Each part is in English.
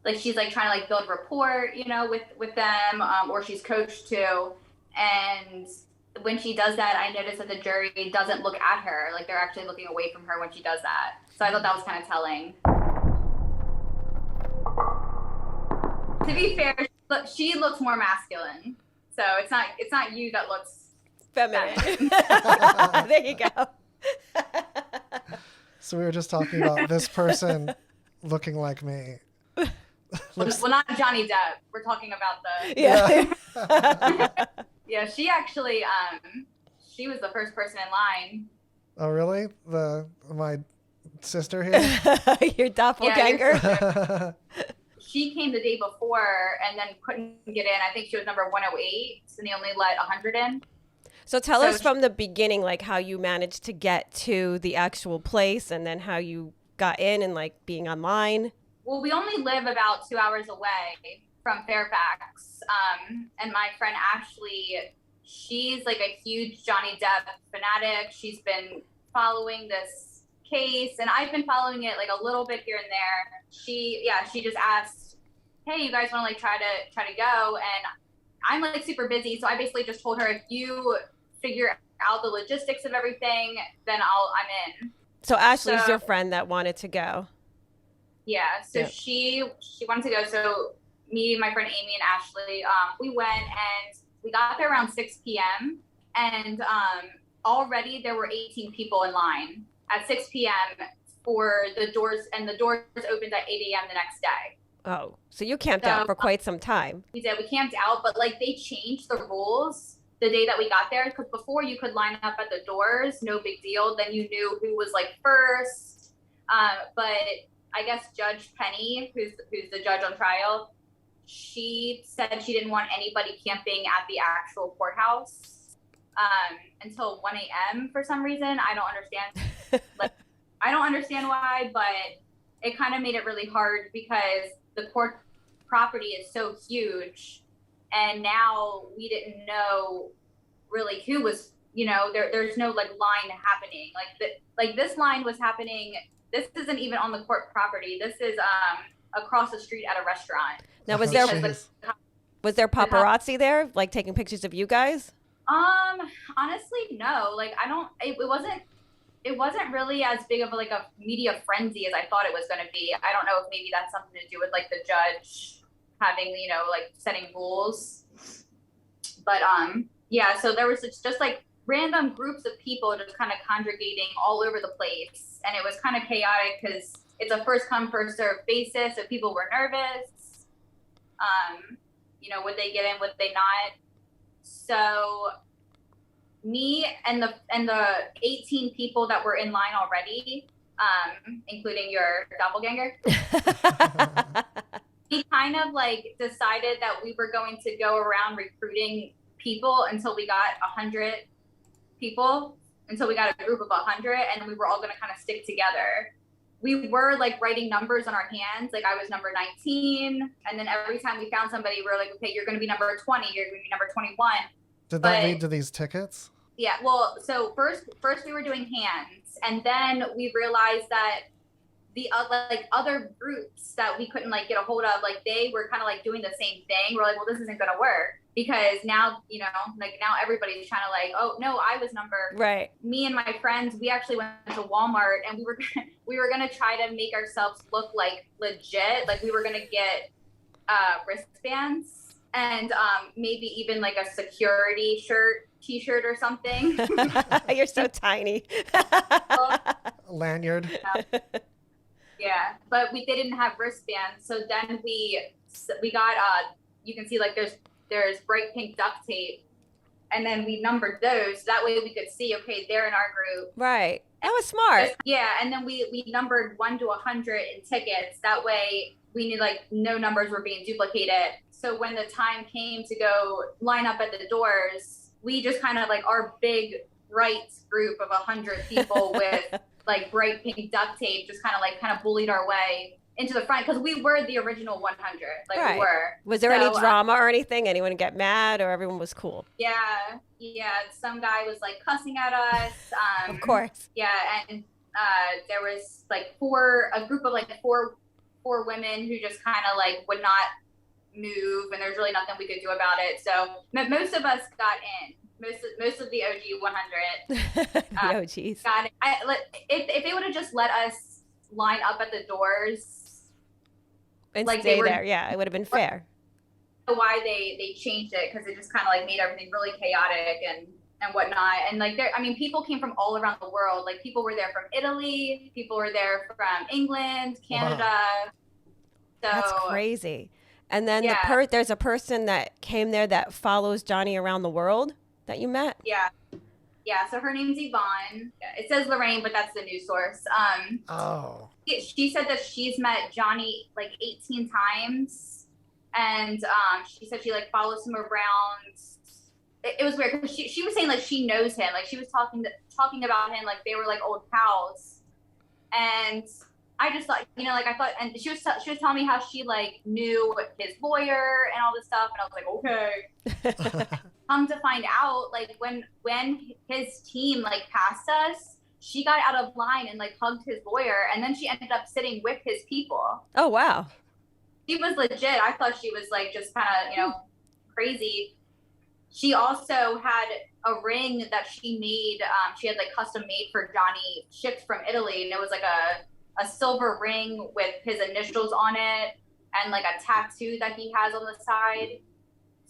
like she's like trying to like build rapport, you know, with them, or she's coached to. And when she does that, I notice that the jury doesn't look at her, like they're actually looking away from her when she does that. So I thought that was kind of telling. To be fair, she looks more masculine, so it's not you that looks Feminine. feminine. There you go. So we were just talking about this person looking like me. Well, not Johnny Depp. We're talking about the Yeah. yeah. She actually she was the first person in line. Oh, really? My sister here? Your doppelganger. Yeah, she came the day before and then couldn't get in. I think she was number 108, and they only let 100 in. So tell us from the beginning, like how you managed to get to the actual place and then how you got in and like being online. Well, we only live about 2 hours away from Fairfax. And my friend Ashley, she's like a huge Johnny Depp fanatic. She's been following this case, and I've been following it like a little bit here and there. She just asked, "Hey, you guys want to like try to go?" And I'm like super busy, so I basically just told her, if you figure out the logistics of everything, then I'm in. So Ashley's your friend that wanted to go. Yeah, so she wanted to go. So me, my friend Amy, and Ashley, we went, and we got there around 6 p.m. And already there were 18 people in line at 6 p.m. for the doors, and the doors opened at 8 a.m. the next day. Oh, so you camped out for quite some time. We camped out, but like they changed the rules the day that we got there, because before you could line up at the doors, no big deal. Then you knew who was like first. But I guess Judge Penny, who's the judge on trial, she said she didn't want anybody camping at the actual courthouse until 1 a.m. for some reason. I don't understand. I don't understand why, but it kind of made it really hard because the court property is so huge, and now we didn't know really who was, there's no like line happening. Like this line was happening. This isn't even on the court property. This is across the street at a restaurant. Now, was there paparazzi there, like taking pictures of you guys? Honestly, no. Like it wasn't really as big of a media frenzy as I thought it was going to be. I don't know if maybe that's something to do with like the judge having, like setting rules. But yeah, so there was just like random groups of people just kind of congregating all over the place. And it was kind of chaotic because it's a first come, first serve basis. So people were nervous. Would they get in, would they not? So me and the 18 people that were in line already, including your doppelganger, we kind of like decided that we were going to go around recruiting people until we got 100 people, until we got a group of 100, and we were all going to kind of stick together. We were like writing numbers on our hands. Like I was number 19. And then every time we found somebody, we were like, okay, you're going to be number 20. You're going to be number 21. Did that lead to these tickets? Yeah. Well, so first we were doing hands, and then we realized that the other groups that we couldn't like get a hold of, like they were kind of like doing the same thing. We're like, well, this isn't going to work because now, now everybody's trying to like, oh no, I was number right. Me and my friends, we actually went to Walmart, and we were going to try to make ourselves look like legit. Like we were going to get wristbands and maybe even like a security t-shirt or something. You're so tiny. Lanyard. Yeah, but they didn't have wristbands. So then we got you can see like there's bright pink duct tape, and then we numbered those. That way we could see, okay, they're in our group. Right. That was smart. Yeah, and then we numbered 1 to 100 in tickets. That way we knew like no numbers were being duplicated. So when the time came to go line up at the doors, we just kind of like our big bright group of 100 people with like bright pink duct tape just kind of bullied our way into the front, because we were the original 100. Like right. We were. Was there any drama or anything? Anyone get mad, or everyone was cool? Yeah. Some guy was like cussing at us. Of course. Yeah, and there was like a group of like four four women who just kind of like would not move, and there's really nothing we could do about it. So most of us got in. Most of the OG 100 The OGs got it. If they would have just let us line up at the doors and like stay there, yeah, it would have been fair. Why they changed it, because it just kind of like made everything really chaotic and whatnot. And like there, I mean, people came from all around the world. Like people were there from Italy, people were there from England, Canada. Wow. So that's crazy. And then there's a person that came there that follows Johnny around the world that you met. Yeah. So her name's Yvonne. It says Lorraine, but that's the news source. She said that she's met Johnny like 18 times, and she said she like follows him around. It was weird because she was saying like she knows him, like she was talking about him like they were like old pals, and I just thought, like I thought, and she was telling me how she like knew his lawyer and all this stuff, and I was like, okay. Come to find out, like when his team like passed us, she got out of line and like hugged his lawyer, and then she ended up sitting with his people. Oh wow. She was legit. I thought she was like just kind of crazy. She also had a ring that she made. She had like custom made for Johnny, shipped from Italy, and it was like a silver ring with his initials on it and like a tattoo that he has on the side.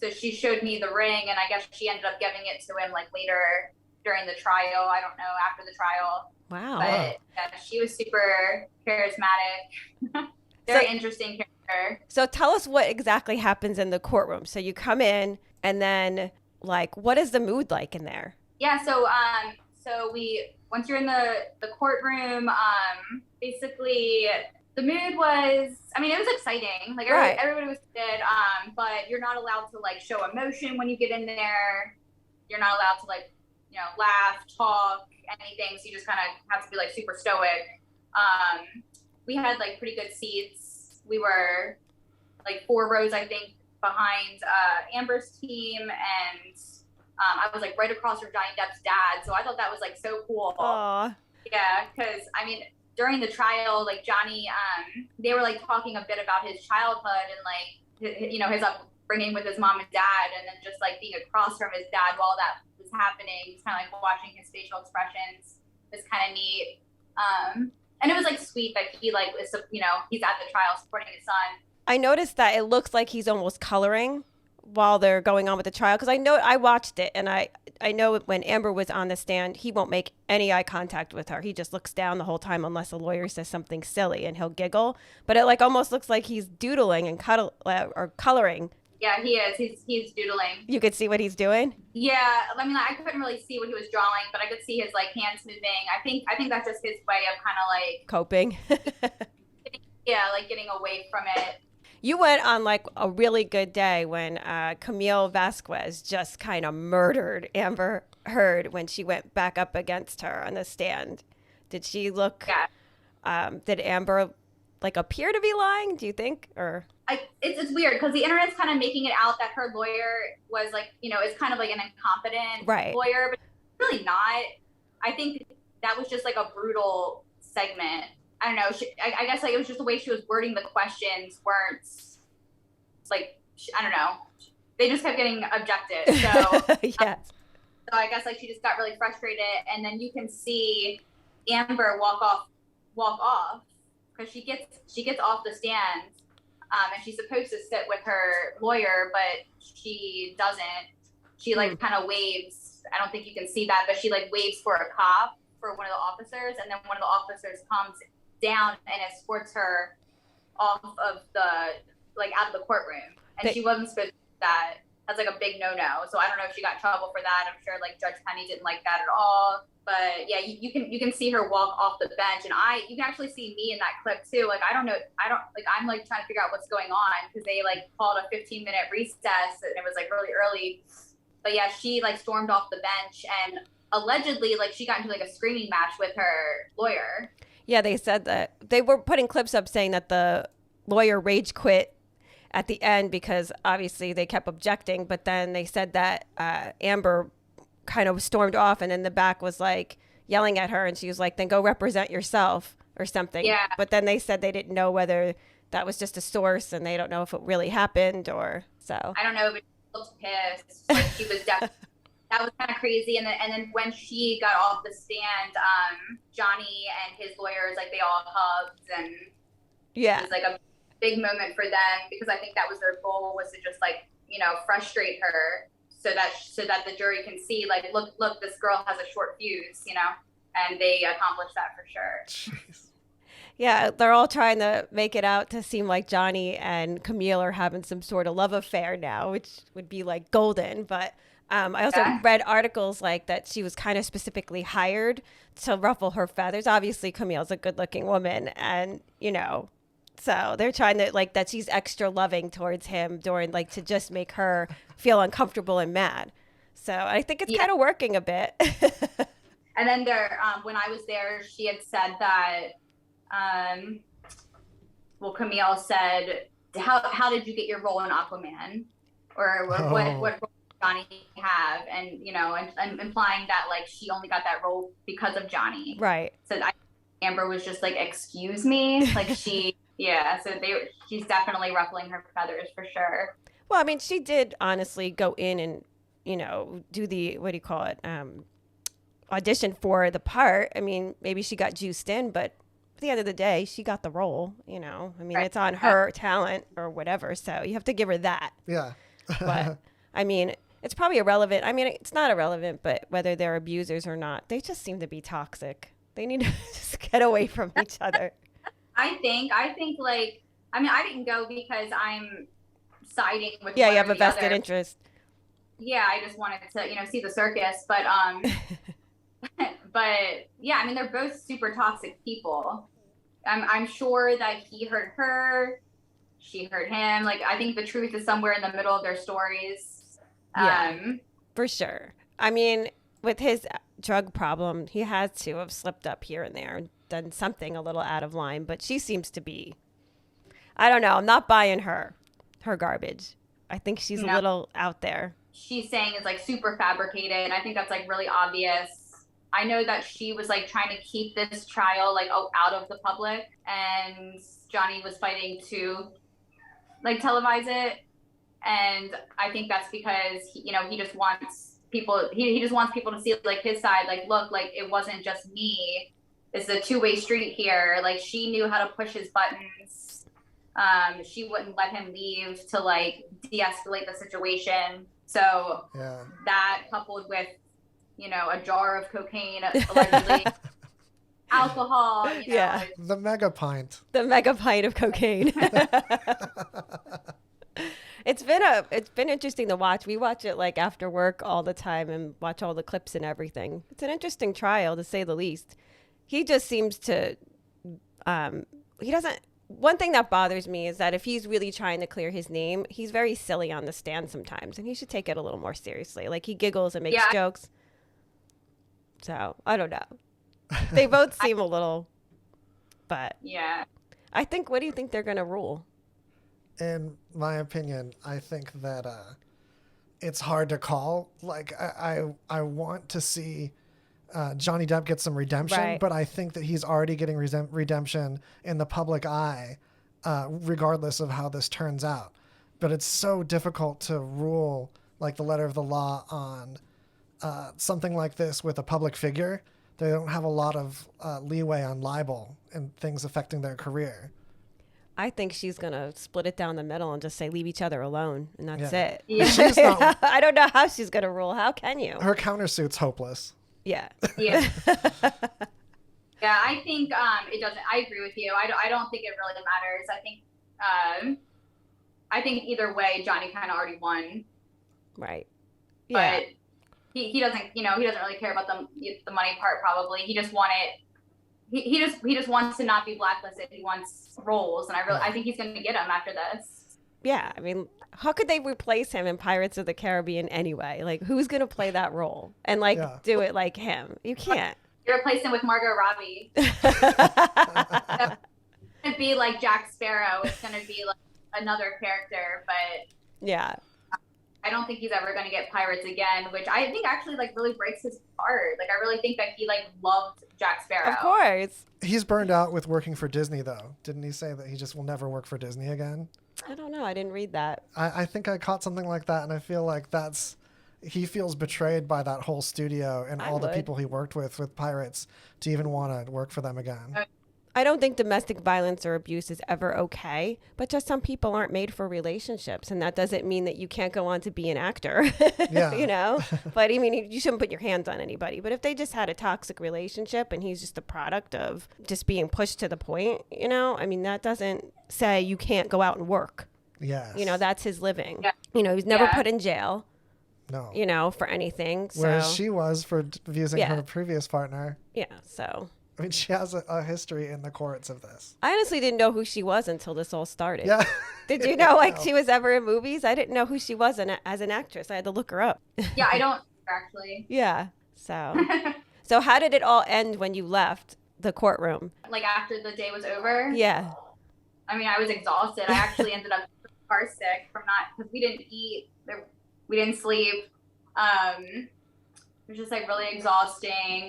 So she showed me the ring, and I guess she ended up giving it to him like later during the trial. I don't know, after the trial. Wow. But yeah, she was super charismatic. Very interesting character. So tell us what exactly happens in the courtroom. So you come in, and then like, what is the mood like in there? Yeah. So once you're in the courtroom, basically the mood was, I mean, it was exciting. Like everybody was good. But you're not allowed to like show emotion when you get in there. You're not allowed to like, laugh, talk, anything. So you just kind of have to be like super stoic. We had like pretty good seats. We were like 4 rows, I think, behind Amber's team, and I was like right across from Johnny Depp's dad. So I thought that was like so cool. Aww. Yeah, because I mean, during the trial, like Johnny, they were like talking a bit about his childhood and like his upbringing with his mom and dad, and then just like being across from his dad while that was happening, just kind of like watching his facial expressions was kind of neat. And it was like sweet that he like is, he's at the trial supporting his son. I noticed that it looks like he's almost coloring while they're going on with the trial, because I watched it, and I know when Amber was on the stand, he won't make any eye contact with her. He just looks down the whole time unless the lawyer says something silly, and he'll giggle. But it like almost looks like he's doodling and coloring. Yeah, he is. He's doodling. You could see what he's doing? Yeah, I mean, I couldn't really see what he was drawing, but I could see his like hands moving. I think that's just his way of kind of like coping. Yeah, like getting away from it. You went on like a really good day when Camille Vasquez just kind of murdered Amber Heard when she went back up against her on the stand. Did she look? Yeah. Did Amber like appear to be lying? Do you think, or? It's weird because the internet's kind of making it out that her lawyer was like, is kind of like an incompetent lawyer, but really not. I think that was just like a brutal segment. I don't know. I guess like it was just the way she was wording the questions weren't like, I don't know. They just kept getting objected. So yeah. So I guess like she just got really frustrated, and then you can see Amber walk off because she gets off the stand, and she's supposed to sit with her lawyer, but she doesn't. She like kind of waves. I don't think you can see that, but she like waves for a cop, for one of the officers, and then one of the officers comes down and escorts her off of out of the courtroom, and she wasn't supposed to do that. That's like a big no-no. So I don't know if she got in trouble for that. I'm sure like Judge Penny didn't like that at all. But yeah, you can see her walk off the bench, and you can actually see me in that clip too. Like I'm like trying to figure out what's going on because they like called a 15-minute recess, and it was like really early. But yeah, she like stormed off the bench, and allegedly like she got into like a screaming match with her lawyer. Yeah, they said that they were putting clips up saying that the lawyer rage quit at the end because obviously they kept objecting, but then they said that Amber kind of stormed off and in the back was like yelling at her, and she was like, then go represent yourself or something. Yeah. But then they said they didn't know whether that was just a source and they don't know if it really happened or so. I don't know, but she looked pissed. Like she was definitely. That was kind of crazy. And then when she got off the stand, Johnny and his lawyers, like they all hugged, and yeah, it was like a big moment for them because I think that was their goal, was to just like, you know, frustrate her so that the jury can see like, look, this girl has a short fuse, you know, and they accomplished that for sure. Jeez. Yeah, they're all trying to make it out to seem like Johnny and Camille are having some sort of love affair now, which would be like golden, but I also read articles like that she was kind of specifically hired to ruffle her feathers. Obviously, Camille's a good-looking woman, and, you know, so they're trying to, like, that she's extra loving towards him during, like, to just make her feel uncomfortable and mad. So I think it's kind of working a bit. And then when I was there, she had said that, well, Camille said, how did you get your role in Aquaman? Or what role Johnny have, and you know, and implying that like she only got that role because of Johnny, right? So Amber was just like, excuse me, like she's definitely ruffling her feathers for sure. Well, I mean, she did honestly go in and, you know, do the, what do you call it, audition for the part. I mean, maybe she got juiced in, but at the end of the day, she got the role, you know. I mean, It's on her talent or whatever, so you have to give her that. Yeah. But I mean, it's probably irrelevant. I mean, it's not irrelevant, but whether they're abusers or not, they just seem to be toxic. They need to just get away from each other. I think like, I mean, I didn't go because I'm siding with you have a vested interest. Yeah, I just wanted to, you know, see the circus, but but yeah, I mean, they're both super toxic people. I'm sure that he hurt her, she hurt him. Like, I think the truth is somewhere in the middle of their stories. Yeah, for sure. I mean, with his drug problem, he has to have slipped up here and there and done something a little out of line. But she seems to be, I don't know, I'm not buying her garbage. I think she's a little out there. She's saying it's like super fabricated. I think that's like really obvious. I know that she was like trying to keep this trial like out of the public, and Johnny was fighting to like televise it. And I think that's because he just wants people. He just wants people to see like his side. Like, look, like it wasn't just me. It's a two-way street here. Like, she knew how to push his buttons. She wouldn't let him leave to like de-escalate the situation. So that, coupled with, you know, a jar of cocaine, allegedly, alcohol. You know, the mega pint. The mega pint of cocaine. It's been interesting to watch. We watch it like after work all the time and watch all the clips and everything. It's an interesting trial, to say the least. He just seems to, he doesn't, one thing that bothers me is that if he's really trying to clear his name, he's very silly on the stand sometimes, and he should take it a little more seriously. Like, he giggles and makes jokes. So, I don't know. They both seem a little, but yeah. I think, what do you think they're going to rule? In my opinion, I think that it's hard to call. Like, I want to see Johnny Depp get some redemption, but I think that he's already getting redemption in the public eye, regardless of how this turns out. But it's so difficult to rule like the letter of the law on something like this with a public figure. They don't have a lot of leeway on libel and things affecting their career. I think she's going to split it down the middle and just say, leave each other alone. And that's it. Yeah. She's not, I don't know how she's going to rule. How can you? Her countersuit's hopeless. Yeah. Yeah. Yeah, I think it doesn't. I agree with you. I don't think it really matters. I think either way, Johnny kind of already won. Right. Yeah. But he doesn't. He doesn't really care about the money part. Probably he just wanted. He just wants to not be blacklisted. He wants roles, and I think he's going to get them after this. Yeah, I mean, how could they replace him in Pirates of the Caribbean anyway? Like, who's going to play that role and do it like him? You can't. You replace him with Margot Robbie. It's going to be like Jack Sparrow. It's going to be like another character, but yeah. I don't think he's ever going to get Pirates again, which I think actually like really breaks his heart. Like I really think that he like loved Jack Sparrow. Of course. He's burned out with working for Disney, though. Didn't he say that he just will never work for Disney again? I don't know. I didn't read that. I think I caught something like that, and I feel like he feels betrayed by that whole studio and all the people he worked with Pirates to even want to work for them again. I don't think domestic violence or abuse is ever okay, but just some people aren't made for relationships, and that doesn't mean that you can't go on to be an actor, you know? But I mean, you shouldn't put your hands on anybody. But if they just had a toxic relationship and he's just a product of just being pushed to the point, you know, I mean, that doesn't say you can't go out and work. Yes. You know, that's his living. Yeah. You know, he's never put in jail. No. You know, for anything. Whereas she was for abusing her previous partner. Yeah, so... I mean, she has a history in the courts of this. I honestly didn't know who she was until this all started. Yeah. Did you know, like, she was ever in movies? I didn't know who she was as an actress. I had to look her up. Yeah, I don't actually. Yeah. So how did it all end when you left the courtroom? Like after the day was over? Yeah. I mean, I was exhausted. I actually ended up car sick from because we didn't eat, we didn't sleep. It was just like really exhausting,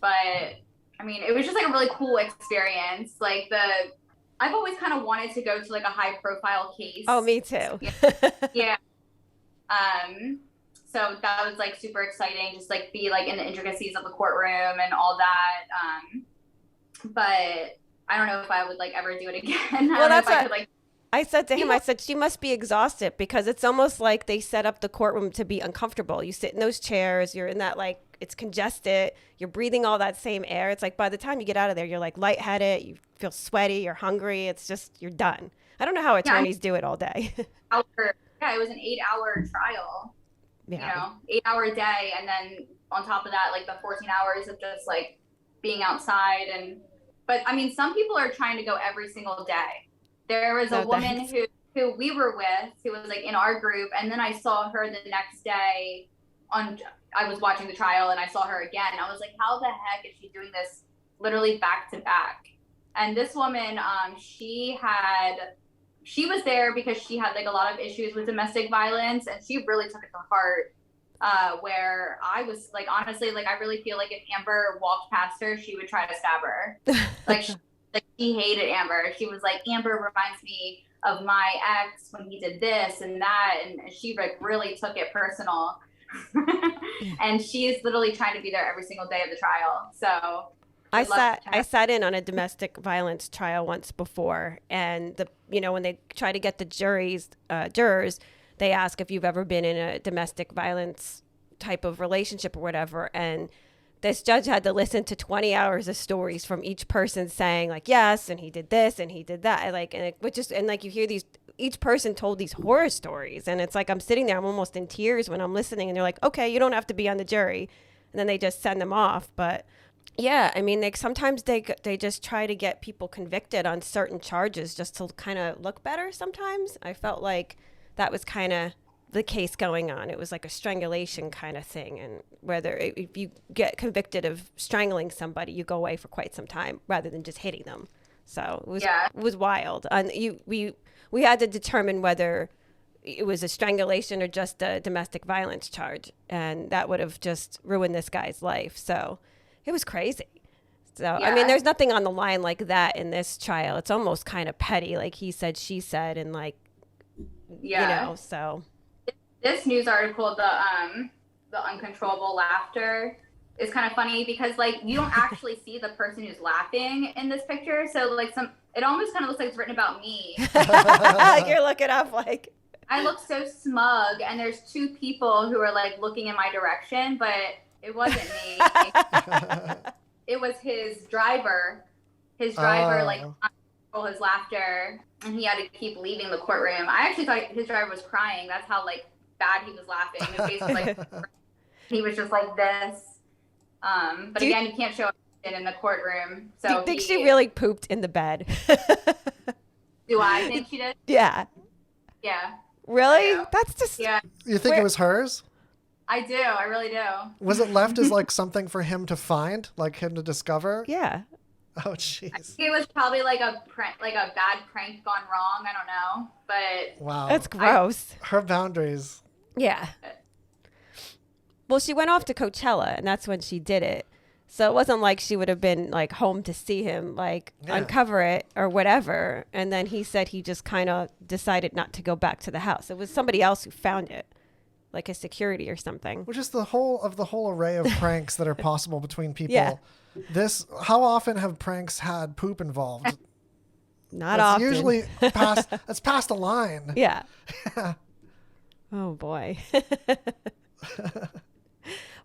but I mean, it was just like a really cool experience. Like I've always kind of wanted to go to like a high profile case. Oh, me too. Yeah. So that was like super exciting, just like be like in the intricacies of the courtroom and all that. But I don't know if I would like ever do it again. Well, I said to him, I said, she must be exhausted because it's almost like they set up the courtroom to be uncomfortable. You sit in those chairs, you're in that, like, it's congested, you're breathing all that same air. It's like by the time you get out of there, you're like lightheaded, you feel sweaty, you're hungry. It's just, you're done. I don't know how attorneys do it all day. Yeah, it was an 8-hour trial. Yeah. You know, 8-hour day. And then on top of that, like the 14 hours of just like being outside. But I mean, some people are trying to go every single day. There was a woman who we were with who was like in our group, and then I saw her the next day I was watching the trial and I saw her again. I was like, how the heck is she doing this literally back to back? And this woman, she was there because she had like a lot of issues with domestic violence, and she really took it to heart. Where I was like, honestly, like I really feel like if Amber walked past her, she would try to stab her. Like she hated Amber. She was like, Amber reminds me of my ex when he did this and that, and she like really took it personal. And she's literally trying to be there every single day of the trial. So I sat in on a domestic violence trial once before, and when they try to get the jurors, they ask if you've ever been in a domestic violence type of relationship or whatever, and this judge had to listen to 20 hours of stories from each person saying like, yes, and he did this and he did that. And you hear each person told these horror stories, and it's like, I'm sitting there, I'm almost in tears when I'm listening, and they're like, okay, you don't have to be on the jury. And then they just send them off. But yeah, I mean, sometimes they just try to get people convicted on certain charges just to kind of look better sometimes. I felt like that was kind of the case going on. It was like a strangulation kind of thing, and if you get convicted of strangling somebody, you go away for quite some time rather than just hitting them. So it was wild. And we had to determine whether it was a strangulation or just a domestic violence charge, and that would have just ruined this guy's life. So it was crazy. So I mean, there's nothing on the line like that in this trial. It's almost kind of petty, like he said, she said, and like so. This news article, the uncontrollable laughter, is kind of funny because like you don't actually see the person who's laughing in this picture. So like it almost kind of looks like it's written about me. You're looking up like. I look so smug, and there's two people who are like looking in my direction, but it wasn't me. It was his driver. His driver like control his laughter, and he had to keep leaving the courtroom. I actually thought his driver was crying. That's how like bad he was laughing. His face was like he was just like this. But again, you can't show it in the courtroom. So do you think she really pooped in the bed? Do I think she did? Yeah. Yeah. Really? That's just. Yeah. You think it was hers? I do. I really do. Was it left as like something for him to find, like him to discover? Yeah. Oh, jeez. It was probably like a bad prank gone wrong. I don't know, but wow, that's gross. Her boundaries. Yeah. Well, she went off to Coachella, and that's when she did it. So it wasn't like she would have been like home to see him, like uncover it or whatever. And then he said he just kind of decided not to go back to the house. It was somebody else who found it, like a security or something. Which is the whole array of pranks that are possible between people. Yeah. How often have pranks had poop involved? Not often. Usually it's past a line. Yeah. Oh boy.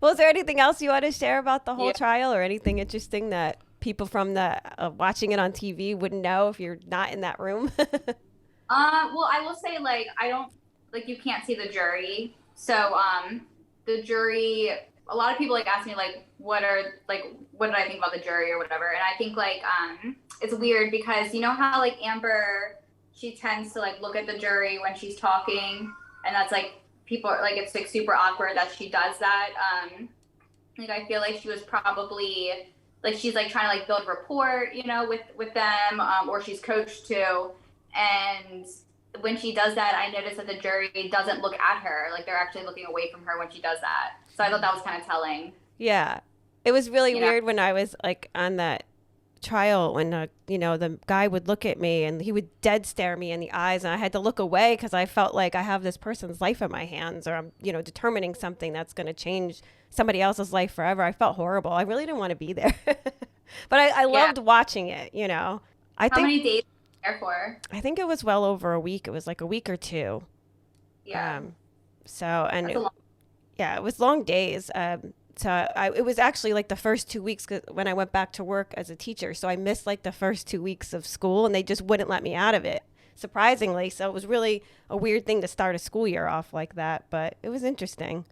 Well, is there anything else you want to share about the whole trial, or anything interesting that people from the watching it on TV wouldn't know if you're not in that room? Well, I will say, like, I don't, like, you can't see the jury. So the jury, a lot of people like ask me like what did I think about the jury or whatever, and I think like it's weird because you know how like Amber, she tends to like look at the jury when she's talking, and that's like people are like, it's like super awkward that she does that. Like I feel like she was probably like, she's like trying to like build rapport, you know, with them, or she's coached to. And when she does that, I noticed that the jury doesn't look at her. Like they're actually looking away from her when she does that. So I thought that was kind of telling. Yeah. It was really weird when I was like on that trial, when you know, the guy would look at me and he would dead stare me in the eyes, and I had to look away because I felt like I have this person's life in my hands, or I'm, you know, determining something that's going to change somebody else's life forever. I felt horrible. I really didn't want to be there. But I loved watching it, you know. How many days were you there for? I think it was well over a week. It was like a week or two. Yeah. It was long days. It was actually like the first 2 weeks when I went back to work as a teacher. So I missed like the first 2 weeks of school, and they just wouldn't let me out of it, surprisingly. So it was really a weird thing to start a school year off like that, but it was interesting.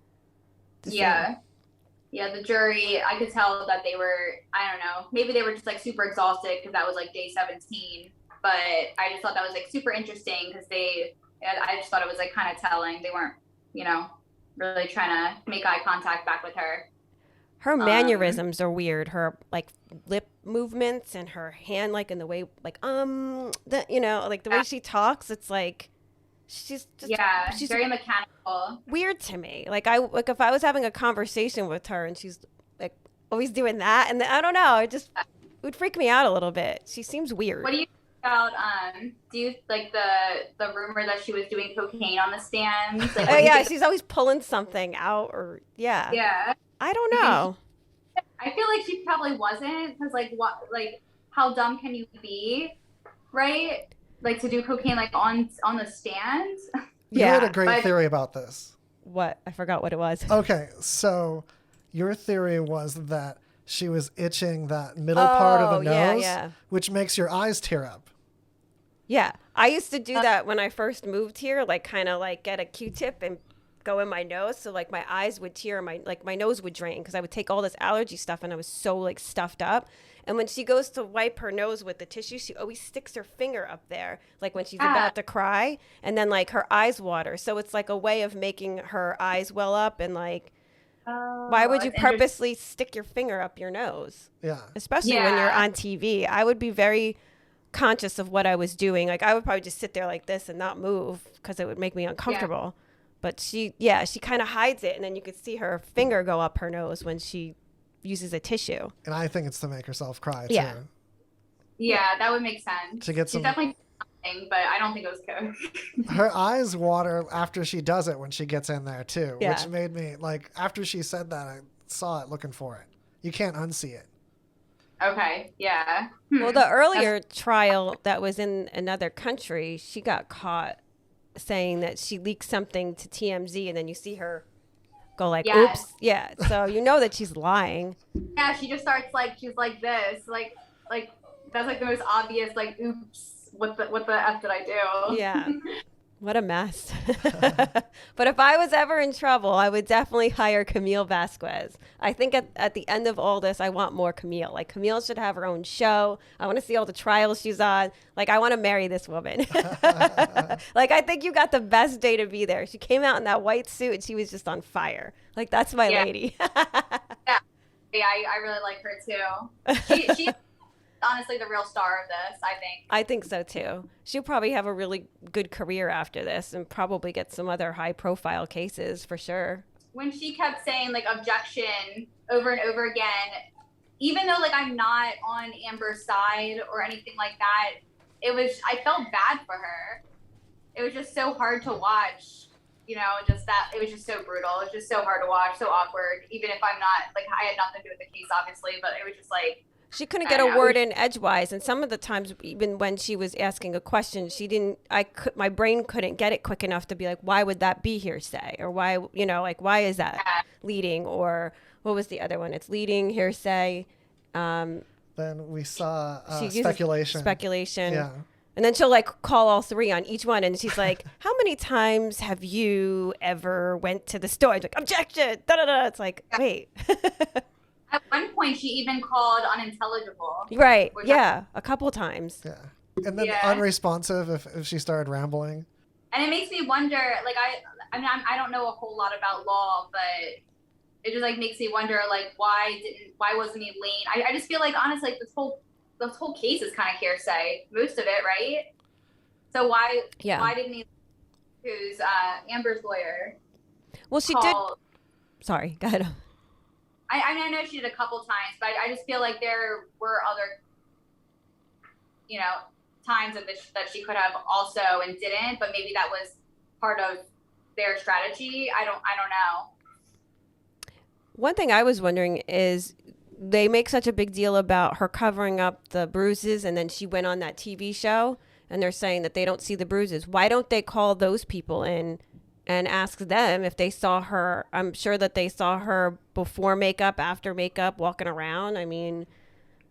Yeah. Yeah, the jury, I could tell that they were, I don't know, maybe they were just like super exhausted because that was like day 17. But I just thought that was like super interesting because I just thought it was like kind of telling. They weren't, you know, really trying to make eye contact back with her. Her mannerisms are weird. Her like lip movements and her hand, like in the way, like you know, like the way she talks. It's like she's very mechanical. Weird to me. Like if I was having a conversation with her and she's like always doing that, and I don't know, it would freak me out a little bit. She seems weird. What do you think about do you like the rumor that she was doing cocaine on the stands? Like, oh yeah, she's always pulling something out, or yeah. I don't know. I feel like she probably wasn't, because like how dumb can you be, right? Like to do cocaine like on the stand. You had a great theory about this. What? I forgot what it was. Okay, so your theory was that she was itching that middle part of the nose, which makes your eyes tear up. Yeah, I used to do that when I first moved here, like kind of like get a Q-tip and go in my nose, so like my eyes would tear, my nose would drain because I would take all this allergy stuff and I was so like stuffed up. And when she goes to wipe her nose with the tissue, she always sticks her finger up there, like when she's about to cry, and then like her eyes water. So it's like a way of making her eyes well up, and like why would you purposely stick your finger up your nose? Yeah, especially when you're on TV. I would be very conscious of what I was doing. Like I would probably just sit there like this and not move because it would make me uncomfortable. But she kind of hides it, and then you could see her finger go up her nose when she uses a tissue. And I think it's to make herself cry, too. Yeah, that would make sense. To get She's definitely something, but I don't think it was coke. Her eyes water after she does it when she gets in there, too, which made me, like, after she said that, I saw it looking for it. You can't unsee it. Okay, yeah. Well, the earlier trial that was in another country, she got caught saying that she leaked something to TMZ, and then you see her go like, oops. Yeah. So you know that she's lying. Yeah. She just starts like, she's like this, like that's like the most obvious, like, oops, what the F did I do? Yeah. What a mess. But if I was ever in trouble, I would definitely hire Camille Vasquez. I think at the end of all this, I want more Camille. Like, Camille should have her own show. I want to see all the trials she's on. Like, I want to marry this woman. Like, I think you got the best day to be there. She came out in that white suit and she was just on fire. Like, that's my lady. Yeah, I really like her too. honestly the real star of this, I think. I think so too. She'll probably have a really good career after this and probably get some other high profile cases for sure. When she kept saying like objection over and over again, even though like I'm not on Amber's side or anything like that, I felt bad for her. It was just so hard to watch, just that it was just so brutal. It was just so hard to watch, so awkward. Even if I'm not like I had nothing to do with the case, obviously, but it was just like she couldn't get a word in edgewise, and some of the times, even when she was asking a question, she didn't. My brain couldn't get it quick enough to be like, why would that be hearsay, or why, like why is that leading, or what was the other one? It's leading, hearsay. Then we saw speculation. Speculation. Yeah. And then she'll like call all three on each one, and she's like, "How many times have you ever went to the store?" It's like, "Objection!" Da da da. It's like, wait. At one point, she even called unintelligible. Right. Yeah. A couple times. Yeah. And then unresponsive if she started rambling. And it makes me wonder. Like I don't know a whole lot about law, but it just like makes me wonder like why wasn't he late? I just feel like honestly like this whole case is kind of hearsay, most of it, right? So why didn't he? Who's Amber's lawyer? Well, she did. Sorry, go ahead. I know she did a couple times, but I just feel like there were other, times that she could have also and didn't, but maybe that was part of their strategy. I don't know. One thing I was wondering is they make such a big deal about her covering up the bruises, and then she went on that TV show, and they're saying that they don't see the bruises. Why don't they call those people in and ask them if they saw her? I'm sure that they saw her before makeup, after makeup, walking around. I mean,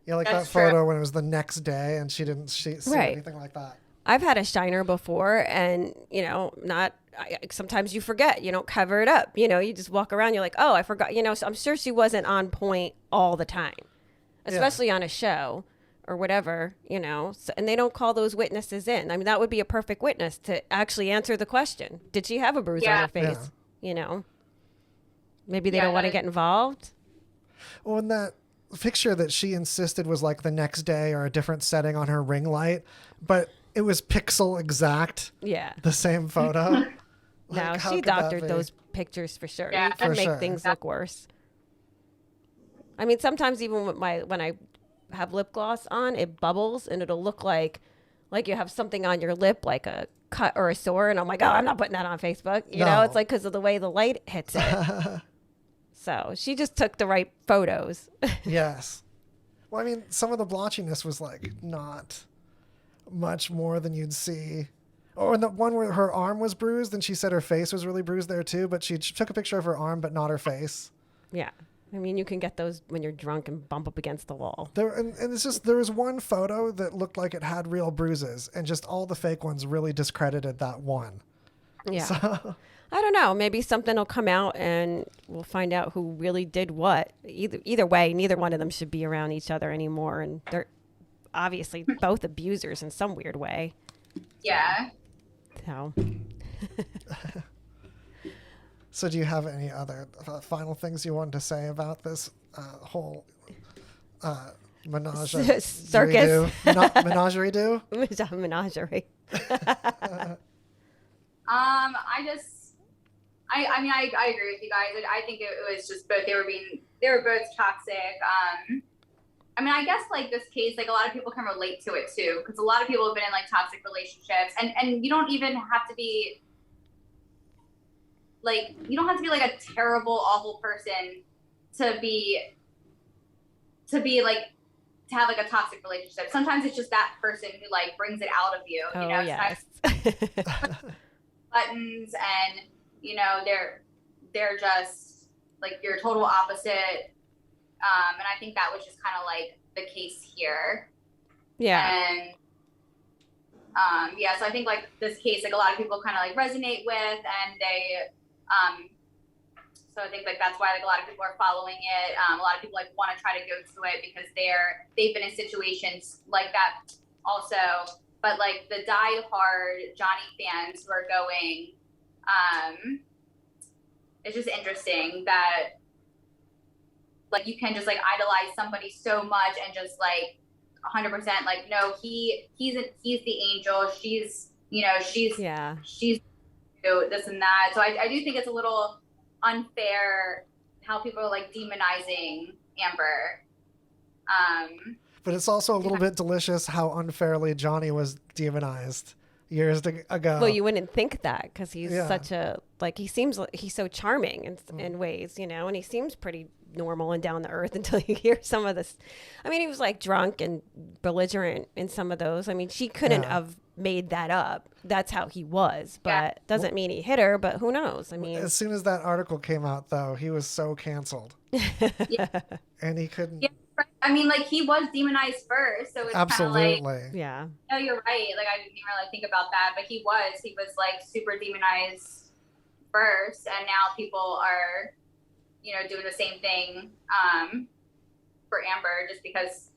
yeah, like that photo when it was the next day and she didn't see anything like that. I've had a shiner before, and sometimes you forget, you don't cover it up, you just walk around, you're like, oh, I forgot, so I'm sure she wasn't on point all the time, especially on a show or whatever, and they don't call those witnesses in. I mean, that would be a perfect witness to actually answer the question. Did she have a bruise on her face? Maybe they don't want to get involved. Well, in that picture that she insisted was like the next day or a different setting on her ring light, but it was pixel exact. Yeah. The same photo. No, she doctored those pictures for sure. Yeah, you can make things look worse. I mean, sometimes even with when I have lip gloss on, it bubbles and it'll look like you have something on your lip, like a cut or a sore, and I'm like, oh, I'm not putting that on Facebook. You know, it's like because of the way the light hits it. So she just took the right photos. Yes. Well, I mean, some of the blotchiness was like not much more than you'd see. Or in the one where her arm was bruised, and she said her face was really bruised there too, but she took a picture of her arm, but not her face. Yeah. I mean, you can get those when you're drunk and bump up against the wall. And it's just, there was one photo that looked like it had real bruises, and just all the fake ones really discredited that one. Yeah. So. I don't know. Maybe something will come out and we'll find out who really did what. Either way, neither one of them should be around each other anymore. And they're obviously both abusers in some weird way. Yeah. So. So do you have any other final things you wanted to say about this whole menagerie? Circus. Menagerie-do? Menagerie. I mean, I agree with you guys. I think it was just both, they were both toxic. I mean, I guess like this case, like a lot of people can relate to it too, because a lot of people have been in like toxic relationships, and you don't even have to be like, a terrible, awful person to have like a toxic relationship. Sometimes it's just that person who like brings it out of you, you know? Yes. Buttons, and you know, they're just like your total opposite. And I think that was just kind of like the case here. Yeah. And so I think like this case, like a lot of people kind of like resonate with, and they so I think like that's why like a lot of people are following it. A lot of people like want to try to go to it because they've been in situations like that also. But like the die-hard Johnny fans who are going, it's just interesting that like you can just like idolize somebody so much and just like 100%. Like, no, he's the angel. She's, she's this and that. So I do think it's a little unfair how people are like demonizing Amber. But it's also a little bit delicious how unfairly Johnny was demonized years ago. Well, you wouldn't think that because he's such a, like, he seems like he's so charming in ways, and he seems pretty normal and down to earth until you hear some of this. I mean, he was like drunk and belligerent in some of those. I mean, she couldn't have made that up. That's how he was, but doesn't mean he hit her, but who knows? I mean, as soon as that article came out, though, he was so canceled. And he couldn't. Yeah. I mean, like, he was demonized first, so it's absolutely kind of like, yeah. No, you're right. Like, I didn't really think about that, but he was like super demonized first, and now people are, doing the same thing for Amber just because.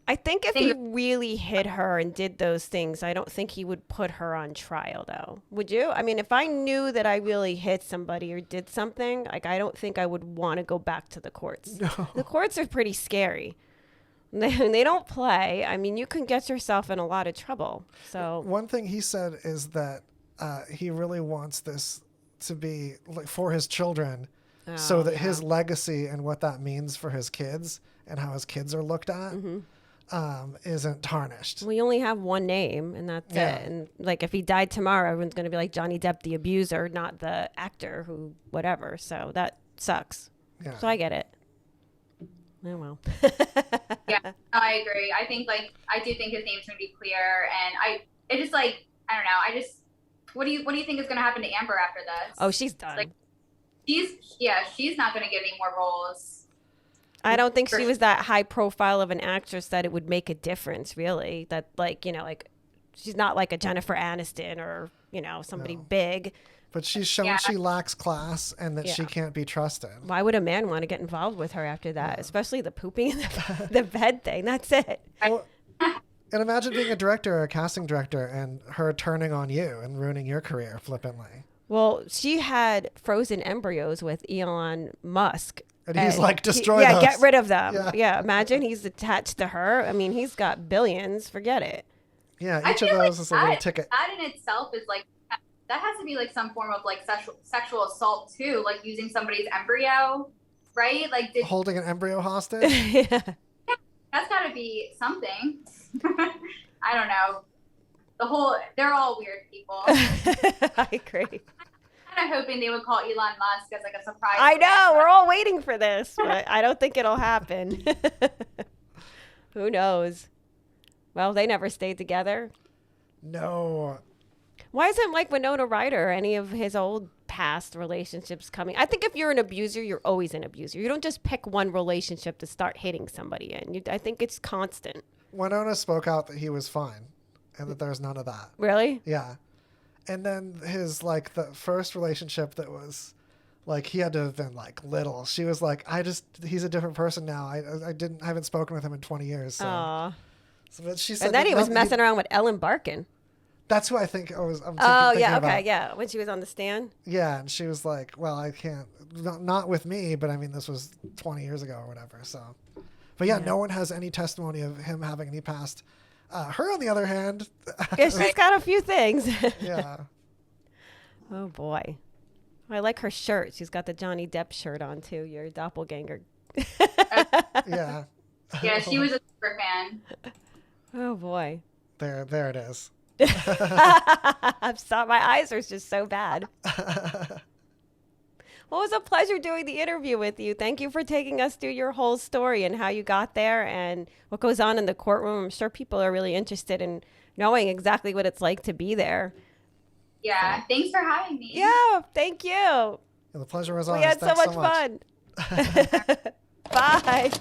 I think if he really hit her and did those things, I don't think he would put her on trial, though. Would you? I mean, if I knew that I really hit somebody or did something, like, I don't think I would want to go back to the courts. No. The courts are pretty scary. They don't play. I mean, you can get yourself in a lot of trouble. So one thing he said is that he really wants this to be like for his children, so that his legacy and what that means for his kids and how his kids are looked at. Isn't tarnished. We only have one name, and that's it. And like, if he died tomorrow, everyone's going to be like Johnny Depp, the abuser, not the actor who whatever. So that sucks. Yeah. So I get it. Oh well. Yeah, I agree. I think I do think his name's going to be clear, and it just I don't know. I just what do you think is going to happen to Amber after this? Oh, she's done. Like, she's not going to get any more roles. I don't think she was that high profile of an actress that it would make a difference, really. That, like, she's not like a Jennifer Aniston or, somebody big. But she's shown she lacks class and that she can't be trusted. Why would a man want to get involved with her after that? Especially the pooping in the bed thing. That's it. Well, and imagine being a director or a casting director and her turning on you and ruining your career flippantly. Well, she had frozen embryos with Elon Musk. And he's like, destroy those. Get rid of them. Yeah, imagine he's attached to her. I mean, he's got billions. Forget it. Yeah, each of those is a little ticket. That in itself is like, that has to be like some form of like sexual assault too, like using somebody's embryo, right? Like holding an embryo hostage? Yeah. That's got to be something. I don't know. They're all weird people. I agree. I'm hoping they would call Elon Musk as like a surprise. I know, we're all waiting for this, but I don't think it'll happen. Who knows? Well, they never stayed together. No. Why isn't like Winona Ryder or any of his old past relationships coming? I think if you're an abuser, you're always an abuser. You don't just pick one relationship to start hitting somebody in. I think it's constant. Winona spoke out that he was fine and that there's none of that. Really? Yeah. And then his, like, the first relationship that was, like, he had to have been, like, little. She was like, he's a different person now. I haven't spoken with him in 20 years. So. Aww. But she said and then he was messing around with Ellen Barkin. That's who I think I'm thinking yeah, okay, about. yeah. When she was on the stand? Yeah, and she was like, well, I can't, not with me, but I mean, this was 20 years ago or whatever, so. But yeah, no one has any testimony of him having any past. Her, on the other hand. Yeah, she's got a few things. Yeah. Oh, boy. I like her shirt. She's got the Johnny Depp shirt on, too, your doppelganger. Yeah. Yeah, she was a super fan. Oh, boy. There it is. I'm sorry. My eyes are just so bad. Well, it was a pleasure doing the interview with you. Thank you for taking us through your whole story and how you got there and what goes on in the courtroom. I'm sure people are really interested in knowing exactly what it's like to be there. Yeah, thanks for having me. Yeah, thank you. The pleasure was ours. We had Thanks so much fun. Bye.